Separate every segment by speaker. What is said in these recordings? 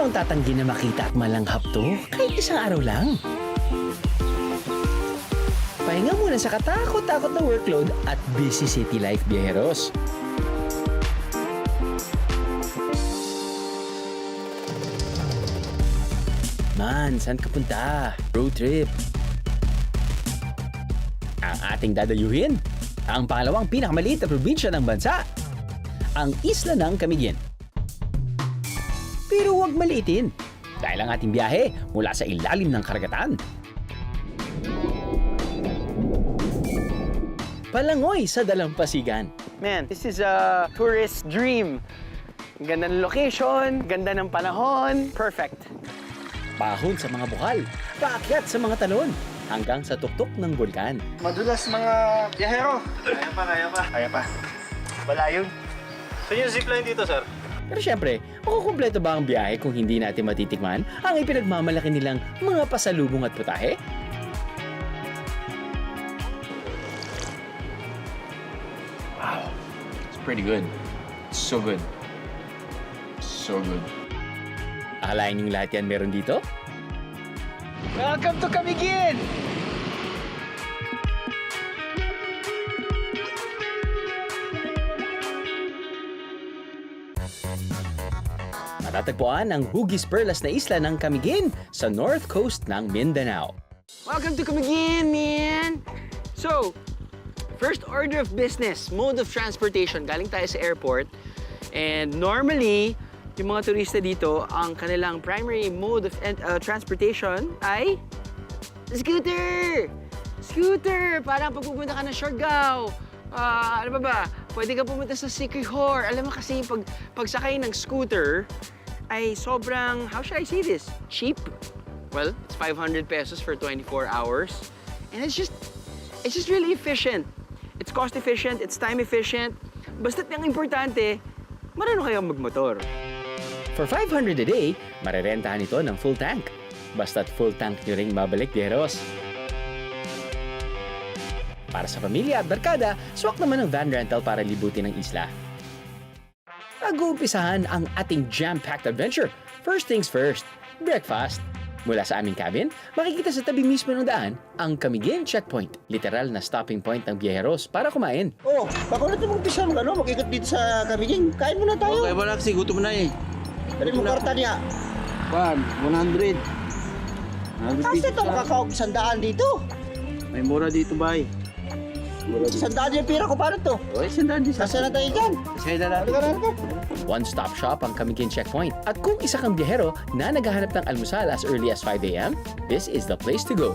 Speaker 1: bang tatanggi na makita at malanghap to? Kahit isang araw lang. Pahinga muna sa katakot-takot na workload at busy city life, biyaheros. Man, saan ka punta? Road trip. Ang ating dadayuhin, ang pangalawang pinakamaliit na probinsya ng bansa, ang Isla ng Camiguin. Pero huwag maliitin, dahil ang ating biyahe mula sa ilalim ng karagatan. Palangoy sa dalampasigan.
Speaker 2: Man, this is a tourist dream. Ganda ng location, ganda ng panahon, perfect.
Speaker 1: Pahon sa mga bukal, paakyat sa mga talon, hanggang sa tuktok ng bulkan.
Speaker 3: Madulas mga biyahero. Kaya pa. Wala yun. So yung zipline dito, sir?
Speaker 1: Pero syempre, makukumpleto ba ang biyahe kung hindi natin matitikman ang ipinagmamalaki nilang mga pasalubong at putahe?
Speaker 4: Wow, it's pretty good. It's so good. So good.
Speaker 1: Akalain yung lahat yan meron dito?
Speaker 2: Welcome to Camiguin!
Speaker 1: Matatagpuan ang Hugis Perlas na isla ng Camiguin sa north coast ng Mindanao.
Speaker 2: Welcome to Camiguin, man! So, first order of business, mode of transportation. Galing tayo sa airport. And normally, yung mga turista dito, ang kanilang primary mode of transportation ay scooter! Scooter! Parang pag pupunta ka ng Siargao, ano ba? Pwede ka pumunta sa Siquijor. Alam mo kasi yung pagsakay ng scooter ay sobrang, how should I say this? Cheap. Well, it's 500 pesos for 24 hours. And it's just really efficient. It's cost efficient, it's time efficient. Basta't yung importante, marunong kayong magmotor.
Speaker 1: For 500 a day, marerentahan ito ng full tank. Basta't full tank nyo ring babalik, biyeros. Para sa pamilya at barkada, swak naman ang van rental para libutin ang isla. Pag-uumpisahan ang ating jam-packed adventure. First things first, breakfast. Mula sa aming cabin, makikita sa tabi mismo ng daan ang Camiguin Checkpoint. Literal na stopping point ng biyaheros para kumain.
Speaker 3: Oh, baka na ito mag-umpisa mag-ikot dito sa Camiguin. Kain muna tayo.
Speaker 5: Okay, wala kasi gutom na eh.
Speaker 3: Dali mo karta niya.
Speaker 5: 100.
Speaker 3: Kasi ito makakaog 100 dito.
Speaker 5: May mura dito, bay.
Speaker 3: 100 yung pira ko, paano to?
Speaker 5: Okay, 100 din.
Speaker 3: Sasya na tayo dyan.
Speaker 5: Sa'yo na natin.
Speaker 1: One-stop shop ang Camiguin Checkpoint. At kung isa kang biyahero na naghahanap ng almusal as early as 5 a.m., this is the place to go.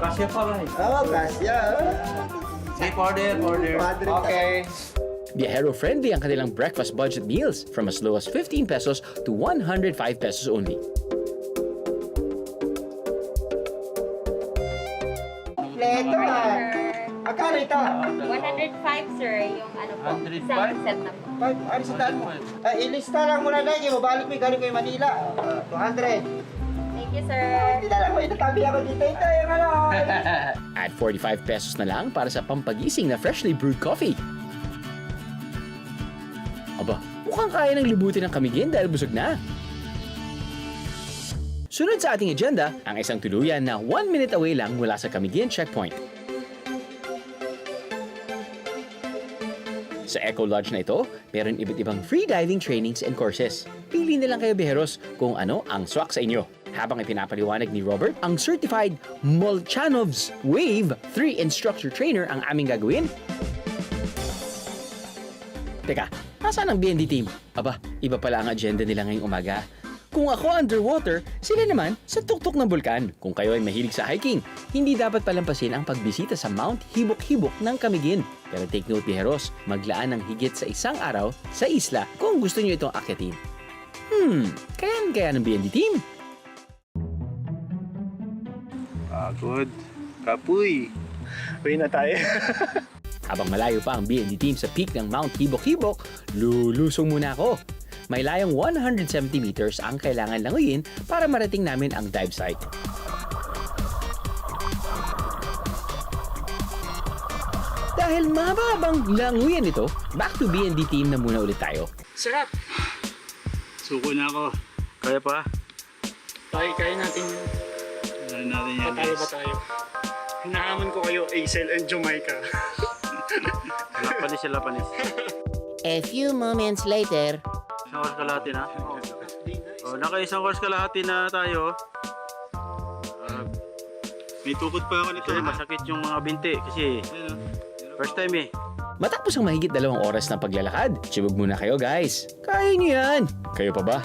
Speaker 5: Kasya pa, bay.
Speaker 3: Oo, kasya.
Speaker 5: Safe order.
Speaker 3: Okay.
Speaker 1: Biyahero-friendly ang kanilang breakfast budget meals from as low as 15 pesos to 105 pesos only.
Speaker 3: Leto Akala ito?
Speaker 6: 105, sir, yung ano po,
Speaker 5: 105?
Speaker 6: isang set na po.
Speaker 3: Ano sa daan mo? Ilista lang muna na yung mabalik mo galing kay Manila. 200.
Speaker 6: Thank you, sir.
Speaker 3: Tinala ko, itatabi ako dito. Ito yung ano.
Speaker 1: At 45 pesos na lang para sa pampagising na freshly brewed coffee. Aba, mukhang kaya ng libutin ng Camiguin dahil busog na. Sunod sa ating agenda, ang isang tuluyan na 1 minute away lang mula sa Camiguin Checkpoint. Sa Eco Lodge na ito, meron iba't ibang free diving trainings and courses. Pili na lang kayo, biheros, kung ano ang swak sa inyo. Habang ipinapaliwanag ni Robert, ang certified Molchanov's Wave 3 instructor trainer ang aming gagawin. Teka, nasaan ang BND team? Aba, iba pala ang agenda nila ngayong umaga. Kung ako underwater, sila naman sa tuktok ng bulkan. Kung kayo ay mahilig sa hiking, hindi dapat palampasin ang pagbisita sa Mount Hibok-Hibok ng Camiguin. Pero take note, biheros, maglaan ng higit sa isang araw sa isla kung gusto nyo itong akyatin. Kaya ng BND team?
Speaker 5: Pagod. Kapuy.
Speaker 3: Uwi na tayo.
Speaker 1: Habang malayo pa ang BND team sa peak ng Mount Hibok-Hibok, lulusong muna ako. May layong 170 meters ang kailangan languyin para marating namin ang dive site. Dahil mababang languyan ito, back to BND team na muna ulit tayo.
Speaker 2: Sarap!
Speaker 5: Suko na ako. Kaya pa?
Speaker 3: Kaya natin.
Speaker 5: Kaya natin yan,
Speaker 3: Patalo
Speaker 5: guys.
Speaker 3: ba tayo? Hinahamon ko kayo, Aisel and Jamaica.
Speaker 5: Lapanis.
Speaker 7: A few moments later,
Speaker 5: Isang oras kalahati na. Naka-isang oras kalahati na tayo. May tukod pa ako nito. Masakit yung mga binti kasi first time eh.
Speaker 1: Matapos ang mahigit 2 oras ng paglalakad, tiyubog muna kayo guys. Kaya niyo yan. Kayo pa ba?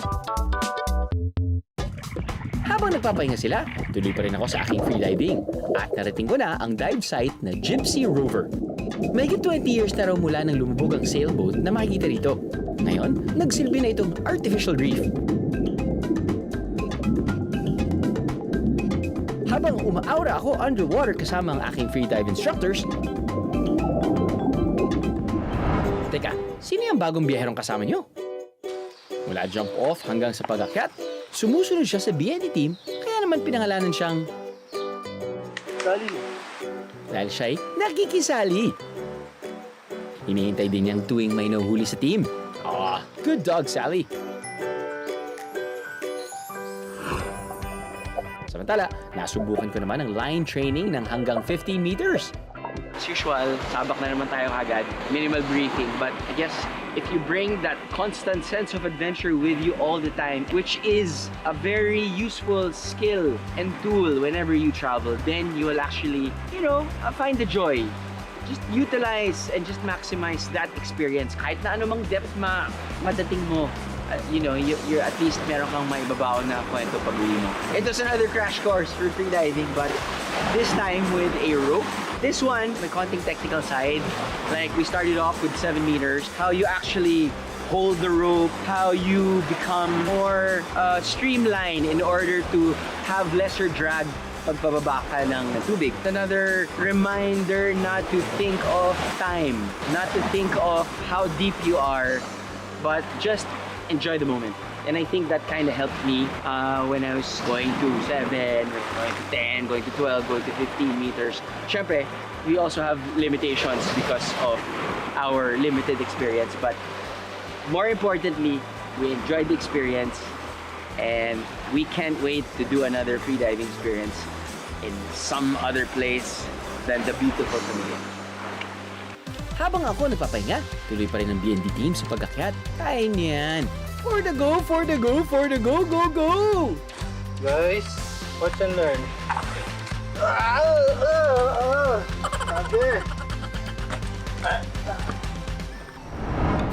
Speaker 1: Habang nagpapahinga sila, tuloy pa rin ako sa aking freediving. At narating ko na ang dive site na Gypsy Rover. Mahigit 20 years na raw mula nang lumubog ang sailboat na makikita rito. Ngayon, nagsilbi na itong artificial reef. Habang umaaura ako underwater kasama ang aking freedive instructors, teka, sino yung bagong biyaherong kasama nyo? Mula jump off hanggang sa pag-akyat, sumusunod siya sa BND team, kaya naman pinangalanan siyang dahil siya'y nakikisali. Hinihintay din niyang tuwing may nahuhuli sa team. Good dog, Sally. Samantala, nasubukan ko naman ang line training ng hanggang 15 meters.
Speaker 2: As usual, sabak na naman tayo agad. Minimal briefing, but I guess if you bring that constant sense of adventure with you all the time, which is a very useful skill and tool whenever you travel, then you will actually, find the joy. Just utilize and just maximize that experience. Kahit na anumang depth madating mo, you're at least meron kang maibabaon na kwento pag-uwi mo. It was another crash course for freediving, but this time with a rope. This one, may konting technical side. Like, we started off with 7 meters. How you actually hold the rope, how you become more streamlined in order to have lesser drag pagpababa ka ng tubig. Another reminder not to think of time, not to think of how deep you are, but just enjoy the moment. And I think that kind of helped me when I was going to 7, going to 10, going to 12, going to 15 meters. Syempre, we also have limitations because of our limited experience. But more importantly, we enjoyed the experience and we can't wait to do another freediving experience in some other place than the beautiful Camiguin.
Speaker 1: Habang ako nagpapahinga, tuloy pa rin ang BND team sa pag-akyat. Kaya niyan. For the go, for the go, for the go, go, go!
Speaker 3: Guys, watch and learn.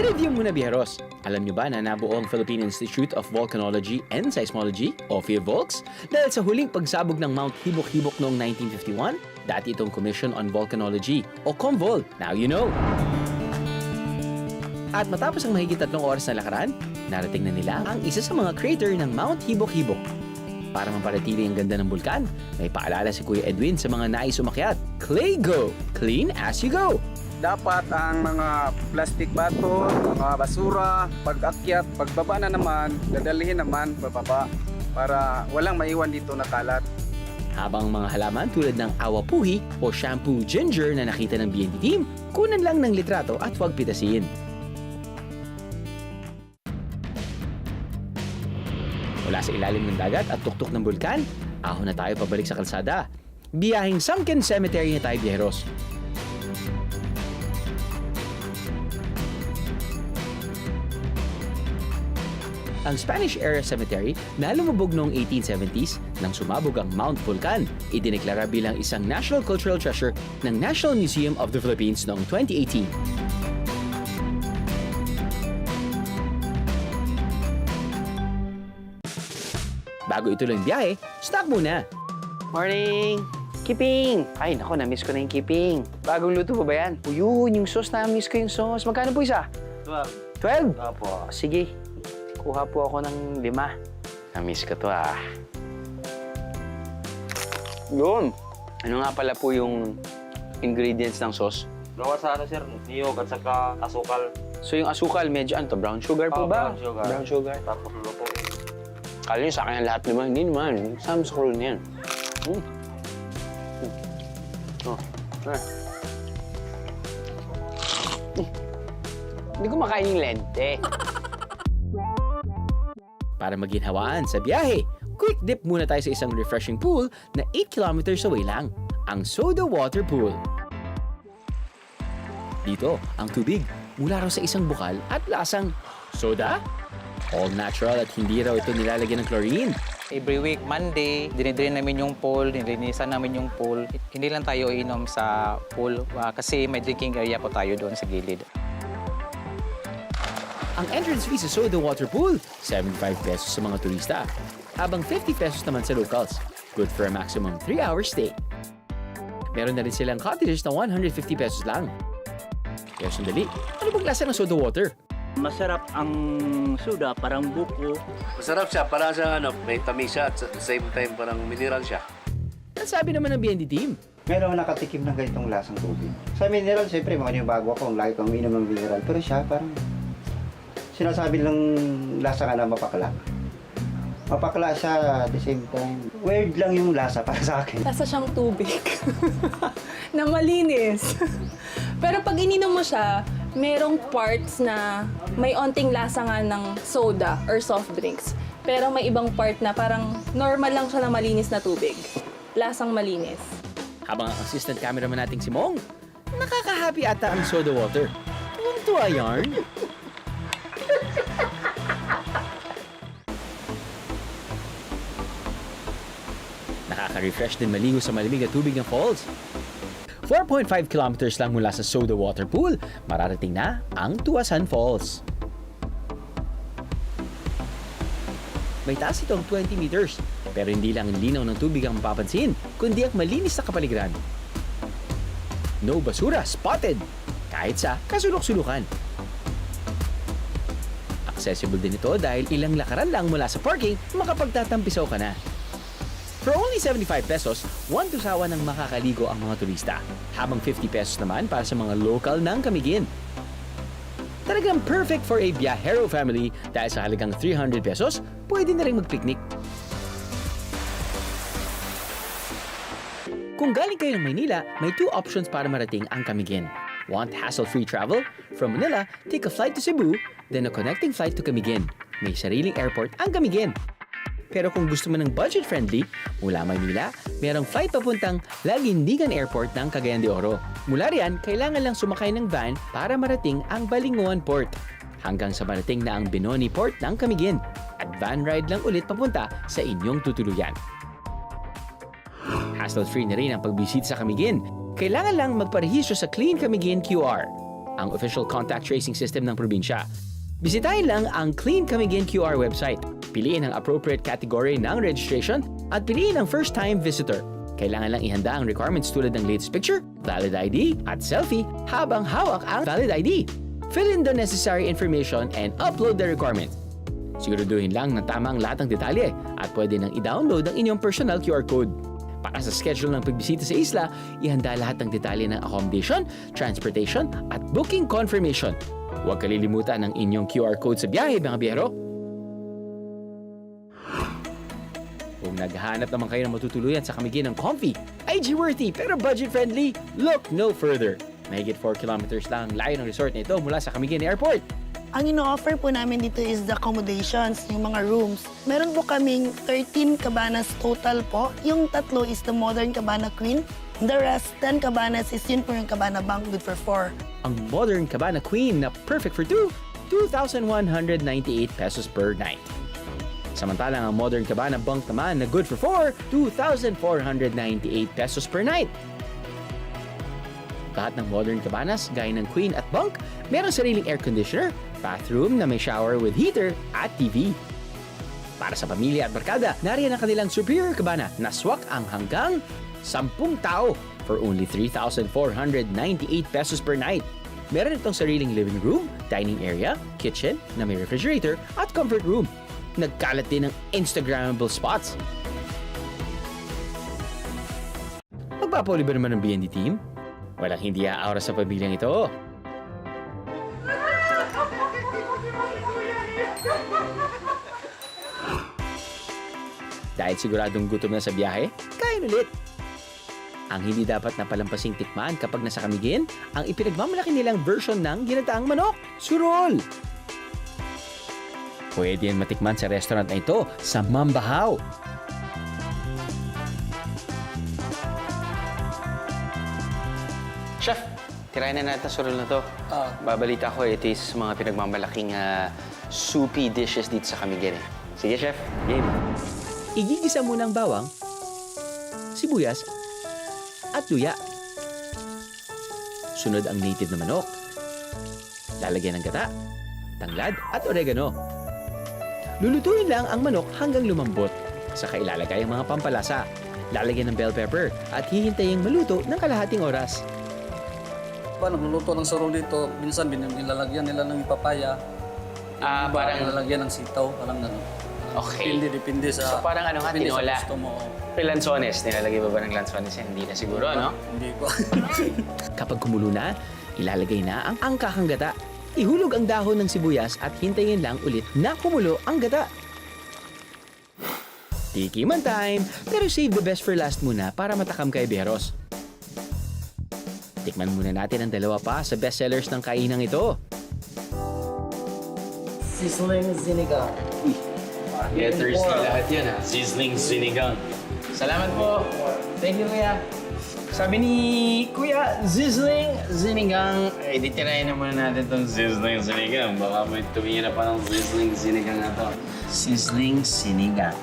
Speaker 1: Trivia muna, biyeros. Alam niyo ba na nabuo ang Philippine Institute of Volcanology and Seismology o PhilVolcs dahil sa huling pagsabog ng Mount Hibok-Hibok noong 1951? Dati itong Commission on Volcanology o COMVOL. Now you know! At matapos ang mahigit 3 oras na lakaran, narating na nila ang isa sa mga crater ng Mount Hibok-Hibok. Para mapanatili ang ganda ng bulkan, may paalala si Kuya Edwin sa mga nais umakyat. Clay Go! Clean as you go!
Speaker 8: Dapat ang mga plastic bato, mga basura, pag-akyat, pagbaba na naman, dadalhin naman bababa para walang maiwan dito na kalat.
Speaker 1: Habang mga halaman tulad ng awapuhi o shampoo ginger na nakita ng BND team, kunan lang ng litrato at huwag pitasin. Mula sa ilalim ng dagat at tuktok ng bulkan, ahon na tayo pabalik sa kalsada. Biyaheng Sunken Cemetery na tayo, biyeros. Ang Spanish-era cemetery na lumubog noong 1870s nang sumabog ang Mount Vulcan, idineklara bilang isang National Cultural Treasure ng National Museum of the Philippines noong 2018. Bago ituloy ang biyahe, stop muna!
Speaker 2: Morning! Kiping! Ay, nako, na-miss ko na yung kiping. Bagong luto pa ba yan? O yun, yung sauce, na-miss ko yung sauce. Magkano po isa? 12? 12?
Speaker 8: Opo.
Speaker 2: Sige, kuha po ako ng 5. Na-miss ko to ah. Yun! Ano nga pala po yung ingredients ng sauce?
Speaker 5: Gawa sa sir, niyog at saka asukal.
Speaker 2: So yung asukal, medyo ano to? Brown sugar po ba?
Speaker 5: Brown sugar.
Speaker 2: Brown sugar.
Speaker 5: Tapos lutuin.
Speaker 2: Kala nyo sa akin ang lahat naman. Hindi naman. Some scroll na yan. Oh. Hindi ko makain yung lente.
Speaker 1: Para maginhawaan sa biyahe, quick dip muna tayo sa isang refreshing pool na 8 kilometers away lang, ang Soda Water Pool. Dito, ang tubig mula raw sa isang bukal at lasang soda? All natural at hindi raw ito nilalagyan ng chlorine.
Speaker 9: Every week, Monday, dinidrain namin yung pool, nilinisan namin yung pool. Hindi lang tayo inom sa pool kasi may drinking area po tayo doon sa gilid.
Speaker 1: Ang entrance fee sa Soda Water Pool, 75 pesos sa mga turista, habang 50 pesos naman sa locals. Good for a maximum 3-hour stay. Meron na rin silang cottages na 150 pesos lang. Pero sandali, ano bang lasa ng soda water?
Speaker 5: Masarap ang soda, parang buko.
Speaker 10: Masarap siya, parang siya may tamis siya at at the same time parang mineral siya.
Speaker 1: Ang sabi naman ng BND team,
Speaker 3: Meron ako nakatikim ng ganitong lasang tubig. Sa mineral, siyempre, mga bago ako, lagi kang uminom ng mineral. Pero siya, parang sinasabi lang lasa nga na mapakla. Mapakla siya at the same time. Weird lang yung lasa para sa akin.
Speaker 11: Lasa siyang tubig na malinis. Pero pag ininom mo siya, merong parts na may onting lasa nga ng soda or soft drinks. Pero may ibang part na parang normal lang siya na malinis na tubig. Lasang malinis.
Speaker 1: habang ang assistant cameraman nating si Mong, nakaka-happy ata ang soda water. Tuwang-tuwa yarn. Nakaka-refresh din maligo sa malamig na tubig ng falls. 4.5 kilometers lang mula sa Soda Water Pool, mararating na ang Tuasan Falls. May taas itong 20 meters, pero hindi lang ang linaw ng tubig ang mapapansin, kundi ang malinis na kapaligiran. No basura spotted, kahit sa kasulok-sulukan. Accessible din ito dahil ilang lakaran lang mula sa parking, makapagtatampisaw ka na. For only 75 pesos, one to sawa ng makakaligo ang mga turista, habang 50 pesos naman para sa mga local ng Camiguin. Talagang perfect for a biyahero family dahil sa halagang 300 pesos, pwede na rin magpiknik. Kung galing kayo ng Maynila, may 2 options para marating ang Camiguin. Want hassle-free travel? From Manila, take a flight to Cebu, then a connecting flight to Camiguin. May sariling airport ang Camiguin. Pero kung gusto mo ng budget-friendly, mula Maynila, mayroong flight papuntang Laguindingan Airport ng Cagayan de Oro. Mula riyan, kailangan lang sumakay ng van para marating ang Balinguan Port. Hanggang sa marating na ang Benoni Port ng Camiguin. At van ride lang ulit papunta sa inyong tutuluyan. Hassle-free na rin ang pagbisita sa Camiguin. Kailangan lang magparehistro sa Clean Camiguin QR, ang official contact tracing system ng probinsya. Bisitahin lang ang Clean Camiguin QR website. Piliin ang appropriate category ng registration at piliin ang first-time visitor. Kailangan lang ihanda ang requirements tulad ng latest picture, valid ID, at selfie habang hawak ang valid ID. Fill in the necessary information and upload the requirements. Siguraduhin lang na tama ang lahat ng detalye at pwede nang i-download ang inyong personal QR code. Para sa schedule ng pagbisita sa isla, ihanda lahat ng detalye ng accommodation, transportation, at booking confirmation. Huwag kalilimutan ang inyong QR code sa biyahe, mga biyahero. Kung naghahanap naman kayo ng matutuluyan sa Camiguin ng comfy, IG-worthy pero budget-friendly, look no further. Mahigit 4 kilometers lang ang layo ng resort na ito mula sa Camiguin Airport.
Speaker 12: Ang ino-offer po namin dito is the accommodations, yung mga rooms. Meron po kaming 13 cabanas total po. Yung 3 is the modern Cabana Queen. The rest, 10 cabanas is yun po yung Cabana Bank good for 4.
Speaker 1: Ang modern Cabana Queen na perfect for 2, 2,198 pesos per night. Samantalang ang modern Cabana Bunk naman na good for 4, 2,498 pesos per night. Lahat ng modern cabanas, gaya ng Queen at Bunk, meron sariling air conditioner, bathroom na may shower with heater at TV. Para sa pamilya at barkada, nariyan ang kanilang superior cabana na swak ang hanggang 10 tao for only 3,498 pesos per night. Meron itong sariling living room, dining area, kitchen na may refrigerator at comfort room. Nagkalat din ng Instagrammable spots. Magpapaulit ba naman ng BND team? Walang hindi aaura sa pamilyang ito. Dahil siguradong gutom na sa biyahe, kain ulit. Ang hindi dapat na palampasing tikman kapag nasa Camiguin, ang ipinagmamalaki nilang version ng ginataang manok, surol. Pwede yan matikman sa restaurant na ito sa Mambahaw.
Speaker 2: Chef, tirayan na natin surol na to. Babalita ko, ito is mga pinagmamalaking soupy dishes dito sa Camiguin. Sige, Chef. Game.
Speaker 1: Igigisa muna ang bawang, sibuyas, at luya. Sunod ang native na manok. Lalagyan ng gata, tanglad, at oregano. Lulutuin lang ang manok hanggang lumambot. Saka ilalagay ang mga pampalasa. Lalagyan ng bell pepper at hihintaying maluto ng kalahating oras.
Speaker 5: Pa, nagluluto ng sarong dito, minsan nilalagyan nila ng papaya.
Speaker 2: Parang...
Speaker 5: Nilalagyan ng sitaw, parang gano'n.
Speaker 2: Okay.
Speaker 5: Depende sa...
Speaker 2: So parang ano nga,
Speaker 5: depende sa
Speaker 2: tinola.
Speaker 5: gusto mo.
Speaker 2: May lansones. Nilalagay ba ng lansones? Hindi na siguro, no?
Speaker 5: Hindi ko.
Speaker 1: Kapag kumulo na, ilalagay na ang angkakang gata. Ihulog ang dahon ng sibuyas at hintayin lang ulit na kumulo ang gata. Tikiman time! Pero save the best for last muna para matakam kay Beros. Tikman muna natin ang dalawa pa sa bestsellers ng kainang ito.
Speaker 5: Sizzling sinigang.
Speaker 2: Yeah, thirsty lahat yan, ha?
Speaker 4: Sizzling sinigang.
Speaker 2: Salamat po. Thank you, Kuya. Sabi ni Kuya, sizzling sinigang.
Speaker 4: Eh, di tirayan na muna natin itong sizzling sinigang. Baka may tumira pa ng sizzling sinigang na to. Sizzling sinigang.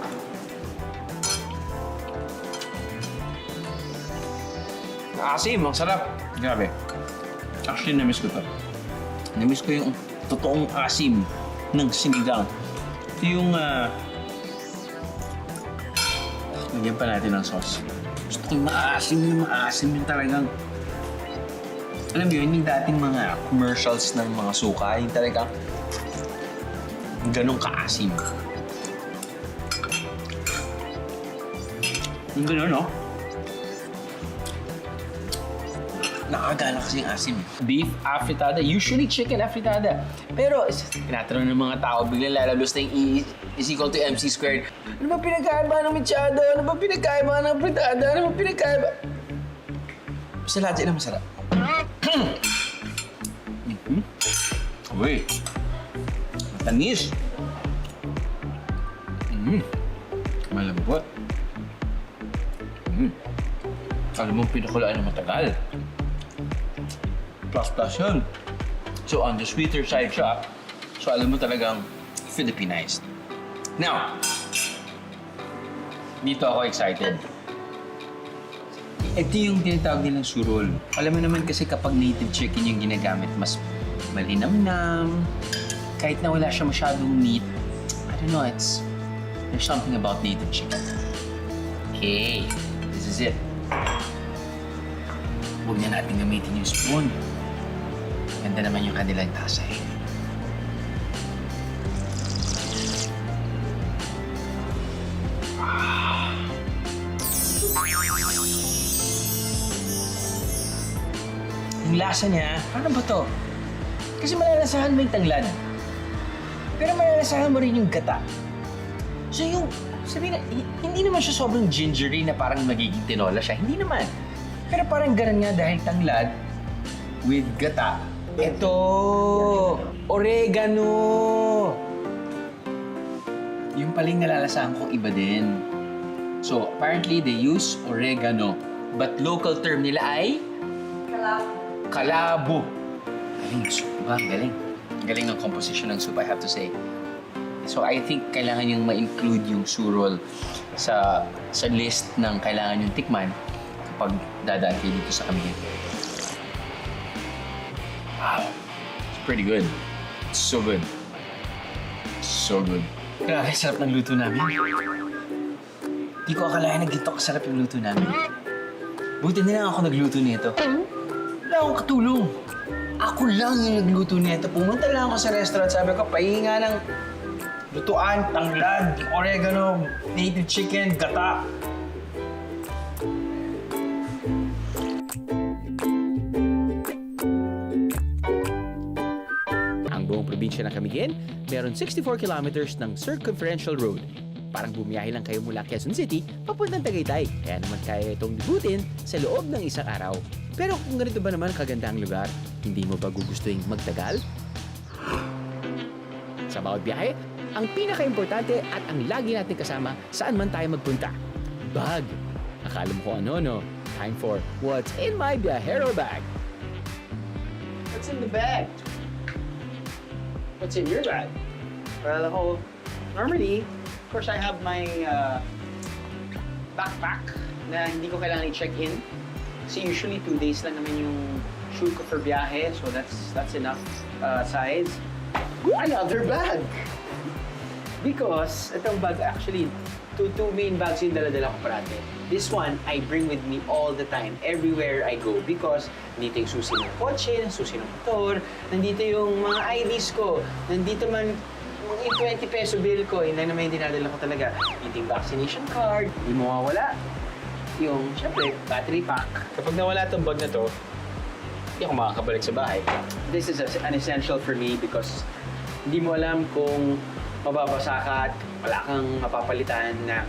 Speaker 2: Asim, ang sarap.
Speaker 4: Grabe. Actually, na-miss ko to. Na-miss ko yung totoong asim ng sinigang. Ito yung... Lagyan pa natin ng sauce. Gusto ko yung maasim yung talagang... Alam mo yun, yung dating mga commercials ng mga suka, yung talagang ganong kaasim. Yung gano'n, no? Nakagana kasi yung asim. Beef afritada, usually chicken afritada. Pero tinatanong ng mga tao, biglang lalabas na yung E is equal to MC squared. Ano ba pinagkaiba ng mechado? Ano ba pinagkaiba ng fritada? Ano ba pinagkaiba? Basta lahat sila masarap. Uy, matanis. Malambot. Alam mo, pinakulaan na matagal. Plus yun. So, on the sweeter side siya. So, alam mo talagang Filipinized. Now, dito ako excited. Ito yung tinatawag nilang surol. Alam mo naman kasi kapag native chicken yung ginagamit, mas malinamnam. Kahit na wala siya masyadong meat, I don't know, there's something about native chicken. Okay, this is it. Huwag na natin gamitin yung spoon. Ganda naman yung kanilang tasa eh. Yung lasa niya, ano ba to? Kasi malalasahan mo yung tanglad. Pero malalasahan mo rin yung gata. So yung, sabihin na, hindi naman siya sobrang gingery na parang magiging tinola siya. Hindi naman. Pero parang ganun nga dahil tanglad with gata. Ito, oregano. Yung paling nalalasahan ko iba din. So apparently they use oregano. But local term nila ay? Kalabo. Galing, diba? Galing. Galing ng composition ng soup, I have to say. So I think kailangan yung ma-include yung surol sa list ng kailangan yung tikman kapag dadaan kayo dito sa Camiguin. Wow. It's pretty good. It's so good. So good. Grabe, sarap ng luto namin. Di ko akalain na ganito kasarap yung luto namin. Buti na lang ako nagluto nito. Wala akong katulong. Ako lang yung nagluto nito. Pumunta lang ako sa restaurant, sabi ko, pahinga ng lutuan, tanglad, oregano, native chicken, gata.
Speaker 1: Ang buong probinsya ng Camiguin, meron 64 kilometers ng circumferential road. Parang bumiyahe lang kayo mula Quezon City papuntang Tagaytay. Kaya naman kaya itong libutin sa loob ng isang araw. Pero kung ganito ba naman kaganda ang lugar, hindi mo ba gugustuhin magtagal? Sa bawat biyahe, ang pinaka-importante at ang lagi natin kasama saan man tayo magpunta. Bag. Akala mo kung ano, no? Time for What's in my Viajero bag?
Speaker 2: What's in the bag? What's in your bag? Well, normally, of course, I have my backpack na hindi ko kailangan i-check in. Kasi usually 2 days lang naman yung shoot ko for biyahe, so that's enough size. Another bag! Because itong bag actually, two main bags yung dala-dala ko parate. This one, I bring with me all the time, everywhere I go. Because nandito yung susi ng kotse, susi ng motor, nandito yung mga IDs ko, nandito man yung 20 peso bill ko, yun na naman yung dinadala ko talaga. Dito yung vaccination card, hindi mawawala. Yung, syempre, battery pack. Kapag nawala itong bag na to, hindi ako makakabalik sa bahay. This is an essential for me because hindi mo alam kung mababasa ka at wala kang mapapalitan na,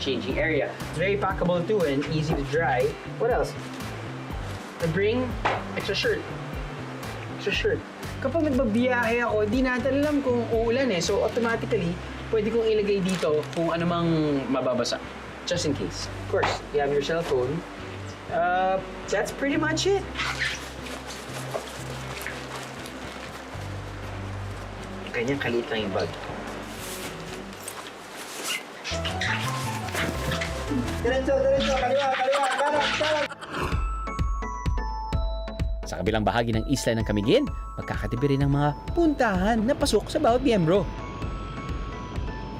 Speaker 2: changing area. It's very packable too and easy to dry. What else? I bring extra shirt. Kapag nagbabiyahe ako, di natin alam kung uulan eh. So automatically, pwede kong ilagay dito kung ano mang mababasa. Just in case. Of course, you have your cellphone. That's pretty much it. Ganyan kaliit lang yung bag.
Speaker 3: Diretso, kaliwa, kanan.
Speaker 1: Sa kabilang bahagi ng isla ng Camiguin, magkakatibi rin ng mga puntahan na pasok sa bawat miyembro.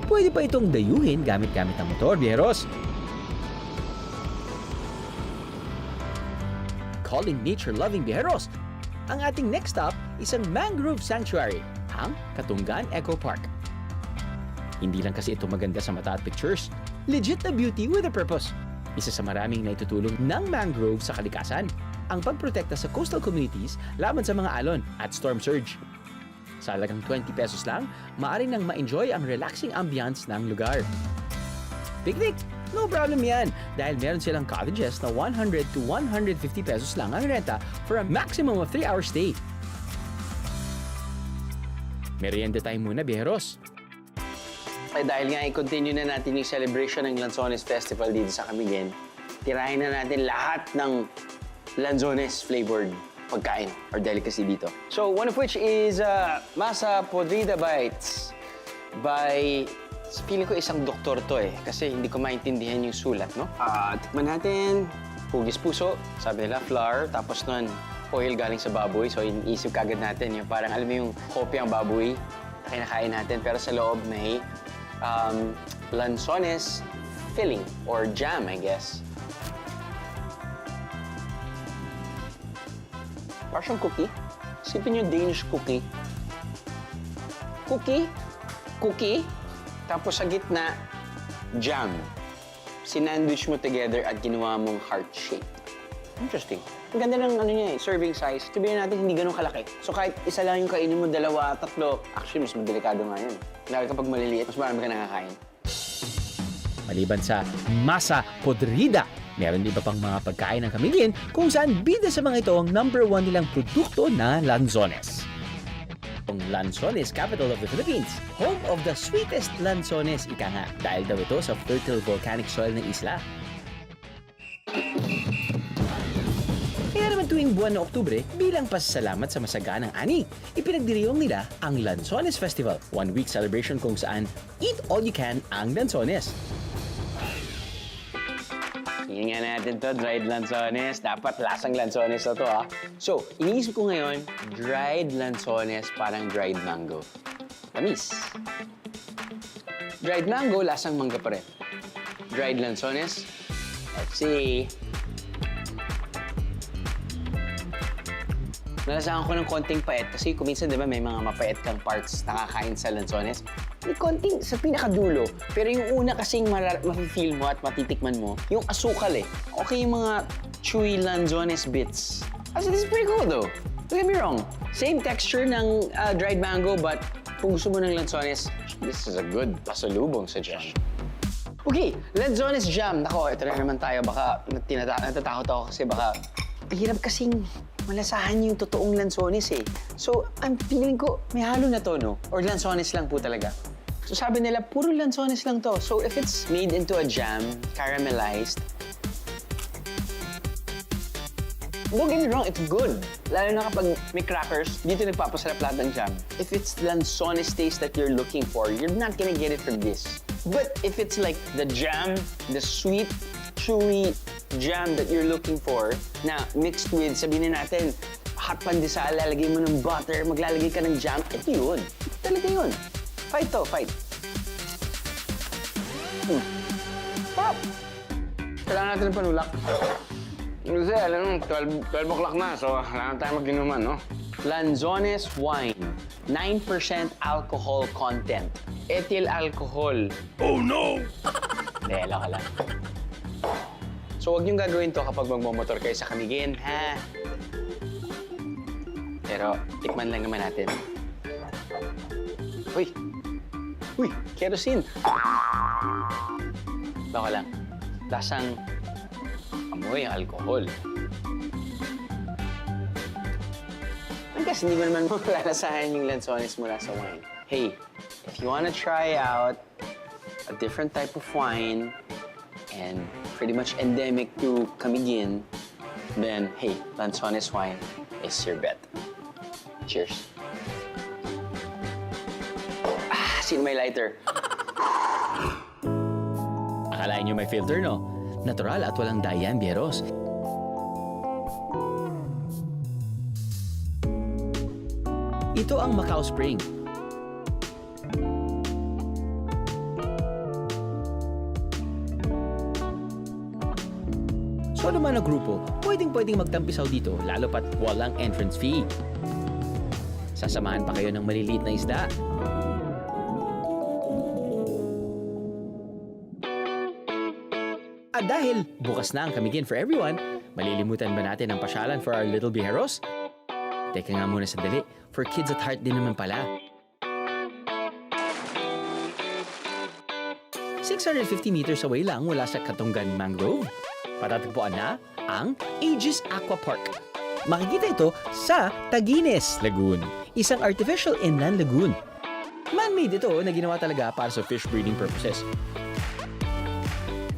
Speaker 1: Pwede pa itong dayuhin gamit-gamit ng motor, biyeros. Calling nature-loving biyeros, ang ating next stop isang mangrove sanctuary, ang Katunggan Eco Park. Hindi lang kasi ito maganda sa mata at pictures, legit na beauty with a purpose. Isa sa maraming naitutulong ng mangrove sa kalikasan, ang pagprotekta sa coastal communities laban sa mga alon at storm surge. Sa halagang 20 pesos lang, maaari nang ma-enjoy ang relaxing ambience ng lugar. Picnic? No problem yan dahil meron silang cottages na 100 to 150 pesos lang ang renta for a maximum of 3-hour stay. Merienda tayo muna, biyeros.
Speaker 2: Ay dahil nga i-continue na natin yung celebration ng Lanzones Festival dito sa Camiguin, tirahin na natin lahat ng Lanzones flavored pagkain or delicacy dito. So one of which is Masa Podrida Bites by, feeling ko isang doktor to eh, kasi hindi ko maintindihan yung sulat, no? Tikman natin, hugis puso, sabi nila flour, tapos nun oil galing sa baboy, so iniisip kagad natin yung parang alam mo yung kopyang baboy na kinakain natin, pero sa loob may Lanzones filling or jam, I guess. Parang cookie. Isipin yung Danish cookie. Cookie. Tapos sa gitna, jam. Sinandwich mo together at ginawa mong heart shape. Interesting. Ang ganda ng serving size. Sabihin natin, hindi ganun kalaki. So kahit isa lang yung kainin mo, 2, 3, actually, mas delikado nga yun. Lalo kapag maliliit, mas marami ka nakakain.
Speaker 1: Maliban sa Masa Podrida, meron iba pang mga pagkain ng Camiguin kung saan bida sa mga ito ang #1 nilang produkto na Lanzones. Ang Lanzones, capital of the Philippines, home of the sweetest Lanzones, ika nga, dahil daw ito sa fertile volcanic soil ng isla. Kaya naman tuwing buwan ng Oktubre, bilang pasasalamat sa masaganang ani, ipinagdiriwang nila ang Lanzones Festival, 1-week celebration kung saan eat all you can ang Lanzones.
Speaker 2: Tingnan natin to, dried Lanzones. Dapat lasang Lanzones na to, ha? So, iniisip ko ngayon, dried Lanzones parang dried mango. Tamis. Dried mango, lasang mangga pa rin. Dried Lanzones, let's see. Nalasahan ko ng konting pait kasi kuminsan, di ba, may mga mapait kang parts nakakain sa Lanzones. May konting sa pinakadulo. Pero yung una kasing mafe-feel mo at matitikman mo, yung asukal eh. Okay yung mga chewy Lanzones bits. Actually, this is pretty cool though. Don't get me wrong. Same texture ng dried mango, but kung gusto mo ng Lanzones, this is a good pasalubong sa jam. Okay, Lanzones jam. Nako, ito na naman tayo. Baka natatakot ako kasi baka hirap kasing malasahan yung totoong Lanzones eh. So, I'm feeling ko may halo na to, no? Or Lanzones lang po talaga. So sabi nila, puro lansones lang to. So if it's made into a jam, caramelized, don't get me wrong, it's good. Lalo na kapag may crackers, dito nagpapasarap lahat ng jam. If it's lansones taste that you're looking for, you're not gonna get it from this. But if it's like the jam, the sweet, chewy jam that you're looking for, na mixed with, sabihin natin, hot pandesal, lalagay mo ng butter, maglalagay ka ng jam, ito yun. Talaga yun. Fight to, fight. Pop! Kailangan natin ng panulak.
Speaker 8: Kasi alam mo, 12 o'clock na, so kailangan tayo mag-inuman, no?
Speaker 2: Lanzones wine, 9% alcohol content. Ethyl alcohol. Oh no! Dela ka lang. So huwag niyong gagawin to kapag magmamotor kayo sa Camiguin, ha? Pero tikman lang naman natin. Uy! Uy! Kerosene! Baka lang. Lasang amoy ang alcohol. Kasi hindi mo naman malalasahan yung lansones mula sa wine. Hey, if you wanna try out a different type of wine and pretty much endemic to Camiguin, then hey, lansones wine is your bet. Cheers. Sino may lighter?
Speaker 1: Akalain nyo may filter, no? Natural at walang dye yan, bieros. Ito ang Macau Spring. So naman ang grupo, pwedeng magtampisaw dito, lalo pat walang entrance fee. Sasamahan pa kayo ng maliliit na isda. At dahil bukas na ang Camiguin for everyone, malilimutan ba natin ang pasyalan for our little biheros? Teka nga muna sandali, for kids at heart din naman pala. 650 meters away lang mula sa Katunggan Mangrove, patatagpuan na ang Aegis Aqua Park. Makikita ito sa Taguines Lagoon, isang artificial inland lagoon. Man-made ito na ginawa talaga para sa fish breeding purposes.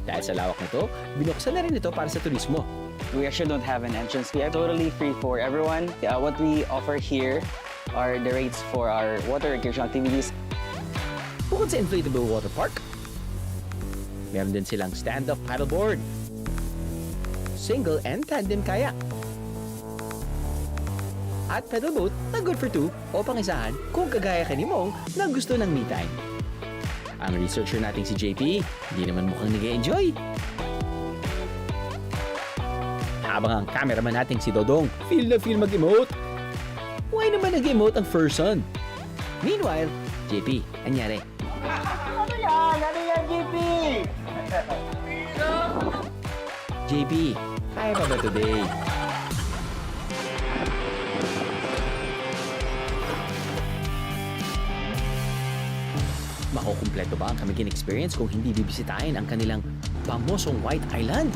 Speaker 1: Dahil sa lawak nito, binuksan na rin ito para sa turismo.
Speaker 2: We actually don't have an entrance fee. Totally free for everyone. What we offer here are the rates for our water recreation activities.
Speaker 1: Bukod sa inflatable water park, meron din silang stand-up paddleboard, single and tandem kayak, at pedal boat na good for two o pangisahan kung kagaya ka ni Mong na gusto ng me time. Ang researcher nating si JP, hindi naman mukhang nag-enjoy. Habang ang cameraman nating si Dodong, feel na feel mag-emote. Why naman nag-emote ang person? Meanwhile, JP, anyari?
Speaker 3: Ano yan? Ano yan, JP?
Speaker 1: JP, kaya pa ba today? Makukumpleto ba ang Camiguin experience kung hindi bibisitahin ang kanilang pamosong White Island?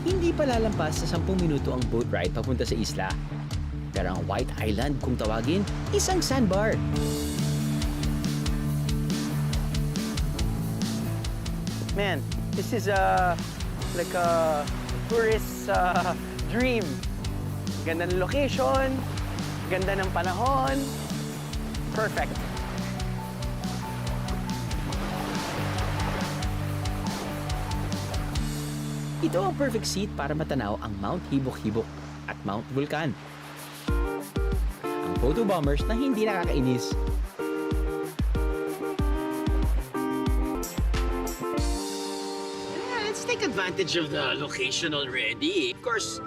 Speaker 1: Hindi pa lalampas sa 10 minuto ang boat ride papunta sa isla. Pero ang White Island, kung tawagin, isang sandbar.
Speaker 2: Man, this is like a tourist dream. Ganda ng location, ganda ng panahon. Perfect.
Speaker 1: Ito ang perfect seat para matanaw ang Mount Hibok-Hibok at Mount Vulcan. Ang photo bombers na hindi nakakainis.
Speaker 2: Let's take advantage of the location already. Of course,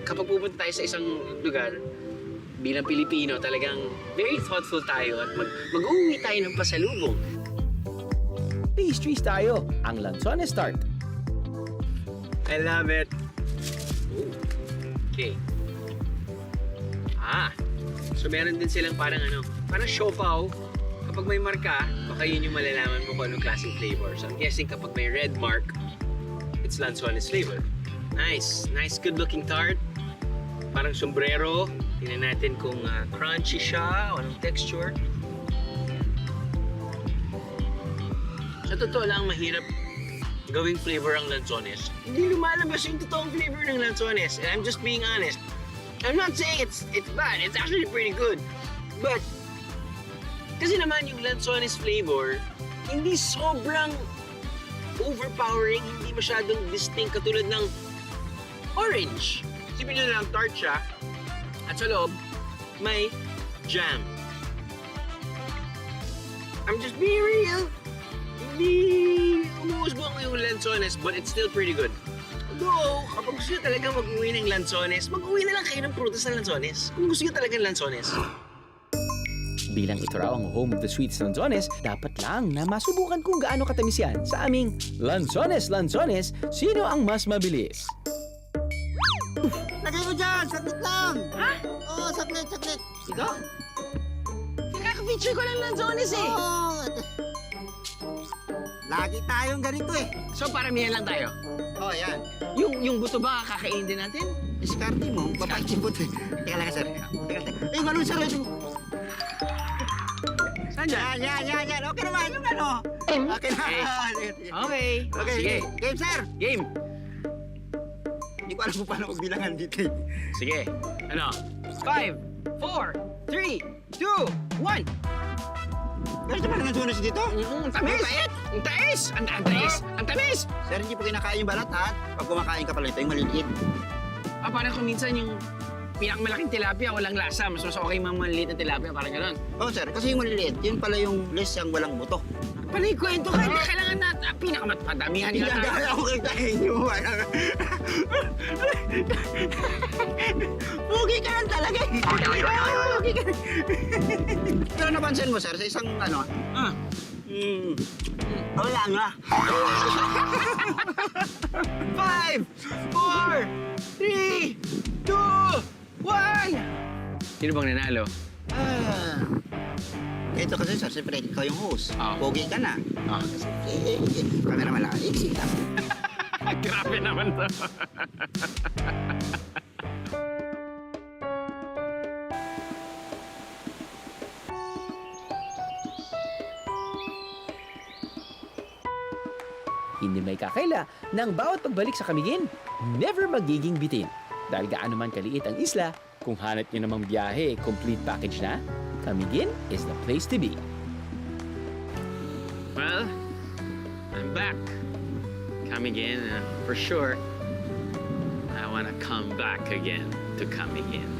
Speaker 2: kapag pupunta tayo sa isang lugar, bilang Pilipino, talagang very thoughtful tayo at mag-uwi tayo ng pasalubong.
Speaker 1: Pastries tayo, ang Lanzones Tart.
Speaker 2: I love it. Okay. So meron din silang parang siopaw. Kapag may marka, baka yun yung malalaman mo kung anong klaseng flavor. So I'm guessing kapag may red mark, it's Lanzones flavor. Nice. Nice, good-looking tart. Parang sombrero. Tingnan natin kung crunchy siya o anong texture. Sa totoo lang, mahirap gawing flavor ang lanzones. Hindi lumalabas yung totoong flavor ng lanzones. And I'm just being honest. I'm not saying it's bad. It's actually pretty good. But, kasi naman yung lanzones flavor, hindi sobrang overpowering, hindi masyadong distinct katulad ng orange. Isipin nyo lang, tart siya. At sa loob, may jam. I'm just being real. Hindi umuusbong yung lanzones, but it's still pretty good. Although, kapag gusto nyo talaga mag-uwi ng lanzones, mag-uwi na lang kayo ng prutas ng lanzones. Kung gusto nyo talaga ng lanzones.
Speaker 1: Bilang ito raw ang home of the sweets lanzones, dapat lang na masubukan kung gaano katamis yan sa aming Lanzones, sino ang mas mabilis?
Speaker 3: Lagay mo dyan! Saglit lang!
Speaker 2: Ha?
Speaker 3: Oo, saglit.
Speaker 2: Ikaw? Kaka-feature ko ng lanzones eh.
Speaker 3: Lagi tayong ganito eh.
Speaker 2: So, paramihan lang tayo.
Speaker 3: Oh, yan.
Speaker 2: Yung buto ba kakainin din natin?
Speaker 3: Diskarte mo, papait yung buto. Teka lang, sir. Teka. Ay, ganun, sir.
Speaker 2: Saan dyan?
Speaker 3: Yan. Okay naman, yung ano. Okay na.
Speaker 2: Okay.
Speaker 3: Okay,
Speaker 2: Sige.
Speaker 3: Game, sir.
Speaker 2: Game.
Speaker 3: Hindi ko alam kung paano magbilangan dito.
Speaker 2: Sige. Ano? 5, 4, 3, 2, 1.
Speaker 3: Ganito ba naman sunas dito?
Speaker 2: Ang tamis! Ang tamis! Ang tamis!
Speaker 3: Sir, hindi po kinakain yung balat, ha? Pag kumakain ka pala ito, yung maliliit.
Speaker 2: Parang kung minsan yung pinakamalaking tilapia, walang lasa. Mas okay mga maliliit na tilapia, parang gano'n.
Speaker 3: Oo, sir. Kasi yung maliliit, yun pala yung less yung walang buto.
Speaker 2: Panay kwento ka, hindi kailangan na pinakamadamihan
Speaker 3: Hindi
Speaker 2: nila.
Speaker 3: na ako kitahin nyo. Pugi ka lang talaga eh. Pugi ka. Pero napansin mo, sir, sa isang ano, wala nga.
Speaker 2: 5, 4, 3, 2, 1! Sino bang nanalo?
Speaker 3: Ito kasi, sir, siyempre, ikaw yung host.
Speaker 2: Ah.
Speaker 3: Pogi ka na.
Speaker 2: Ah.
Speaker 3: Camera malaki. Exit lang.
Speaker 2: Grabe naman to.
Speaker 1: Hindi may kakaila ng bawat pagbalik sa Camiguin, never magiging bitin. Dahil gaano man kaliit ang isla, kung hanap nyo namang biyahe, complete package na, Camiguin is the place to be.
Speaker 2: Well, I'm back. Come again, for sure. I want to come back again to come again.